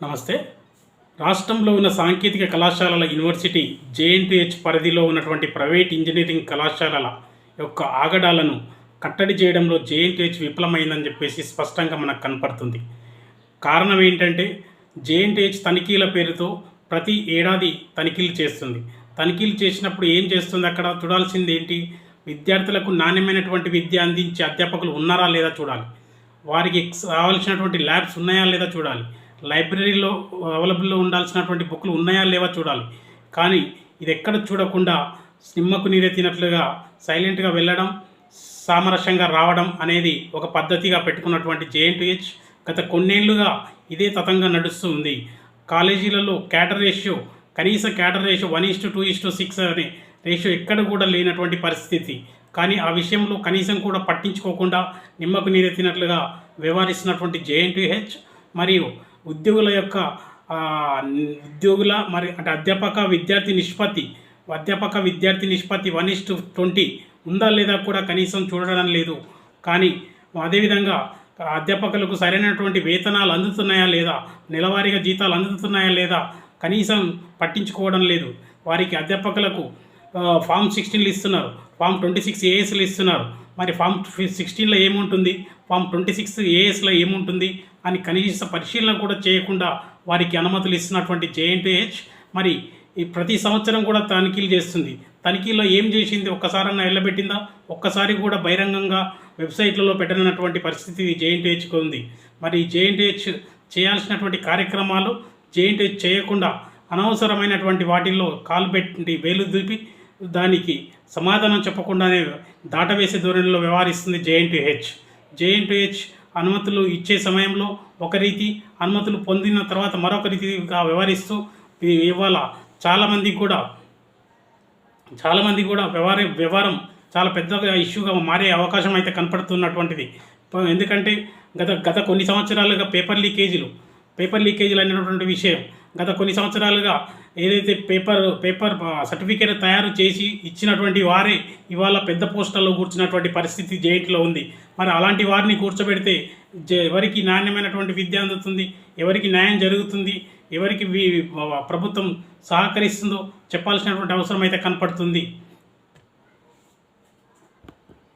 నమస్తే. రాష్ట్రంలో ఉన్న సాంకేతిక కళాశాలల యూనివర్సిటీ జేఎన్టీహెచ్ పరిధిలో ఉన్నటువంటి ప్రైవేట్ ఇంజనీరింగ్ కళాశాలల యొక్క ఆగడాలను కట్టడి చేయడంలో జేఎన్టీహెచ్ విఫలమైందని చెప్పేసి స్పష్టంగా మనకు కనపడుతుంది. కారణం ఏంటంటే జేఎన్టీహెచ్ తనిఖీల పేరుతో ప్రతి ఏడాది తనిఖీలు చేస్తుంది. తనిఖీలు చేసినప్పుడు ఏం చేస్తుంది? అక్కడ చూడాల్సింది ఏంటి? విద్యార్థులకు నాణ్యమైనటువంటి విద్య అందించే అధ్యాపకులు ఉన్నారా లేదా చూడాలి. వారికి కావాల్సినటువంటి ల్యాబ్స్ ఉన్నాయా లేదా చూడాలి. లైబ్రరీలో అవైలబుల్లో ఉండాల్సినటువంటి బుక్లు ఉన్నాయా లేవా చూడాలి. కానీ ఇది ఎక్కడ చూడకుండా నిమ్మకు నీరెత్తినట్లుగా సైలెంట్గా వెళ్ళడం, సామరస్యంగా రావడం అనేది ఒక పద్ధతిగా పెట్టుకున్నటువంటి జేఎన్టీహెచ్ గత కొన్నేళ్లుగా ఇదే తతంగా నడుస్తూ ఉంది. కాలేజీలలో కనీస క్యాటర్ రేషియో 1:2:6 అనే రేషియో ఎక్కడ కూడా లేనటువంటి పరిస్థితి. కానీ ఆ విషయంలో కనీసం కూడా పట్టించుకోకుండా నిమ్మకు నీరెత్తినట్లుగా వ్యవహరిస్తున్నటువంటి జేఎన్టీహెచ్ మరియు ఉద్యోగుల మరి అంటే అధ్యాపక విద్యార్థి నిష్పత్తి 1:20 ఉందా లేదా కూడా కనీసం చూడడం లేదు. కానీ అదేవిధంగా అధ్యాపకులకు సరైనటువంటి వేతనాలు అందుతున్నాయా లేదా, నెలవారీగా జీతాలు అందుతున్నాయా లేదా కనీసం పట్టించుకోవడం లేదు. వారికి అధ్యాపకులకు ఫామ్ 16లు ఇస్తున్నారు, ఫామ్ 26 ఏఎస్లు ఇస్తున్నారు. మరి ఫామ్ 16లో ఏముంటుంది, ఫామ్ 26 ఏఎస్లో ఏముంటుంది అని కనీస పరిశీలన కూడా చేయకుండా వారికి అనుమతులు ఇస్తున్నటువంటి జేఎన్టీహెచ్ మరి ఈ ప్రతి సంవత్సరం కూడా తనిఖీలు చేస్తుంది. తనిఖీలో ఏం చేసింది? ఒక్కసారన్నా వెళ్ళబెట్టిందా? ఒక్కసారి కూడా బహిరంగంగా వెబ్సైట్లలో పెట్టనటువంటి పరిస్థితి జేఎన్టీహెచ్కి ఉంది. మరి జేఎన్టీహెచ్ చేయాల్సినటువంటి కార్యక్రమాలు జేఎన్టీహెచ్ చేయకుండా అనవసరమైనటువంటి వాటిల్లో కాలు పెట్టి వేలు దూపి దానికి సమాధానం చెప్పకుండానే దాటవేసే ధోరణిలో వ్యవహరిస్తుంది జేఎన్టీహెచ్ అనుమతులు ఇచ్చే సమయంలో ఒక రీతి, అనుమతులు పొందిన తర్వాత మరొక రీతిగా వ్యవహరిస్తూ ఇవాళ చాలామంది కూడా వ్యవహారం చాలా పెద్దగా ఇష్యూగా మారే అవకాశం అయితే కనపడుతున్నటువంటిది. ఎందుకంటే గత కొన్ని సంవత్సరాలుగా పేపర్ లీకేజీలు అనేటటువంటి విషయం గత కొన్ని సంవత్సరాలుగా ఏదైతే పేపర్ సర్టిఫికేట్ తయారు చేసి ఇచ్చినటువంటి వారే ఇవాళ పెద్ద పోస్టుల్లో కూర్చున్నటువంటి పరిస్థితి జేఎన్టీలో ఉంది. మరి అలాంటి వారిని కూర్చోబెడితే ఎవరికి నాణ్యమైనటువంటి విద్య అందుతుంది, ఎవరికి న్యాయం జరుగుతుంది, ఎవరికి ప్రభుత్వం సహకరిస్తుందో చెప్పాల్సినటువంటి అవసరం అయితే కనపడుతుంది.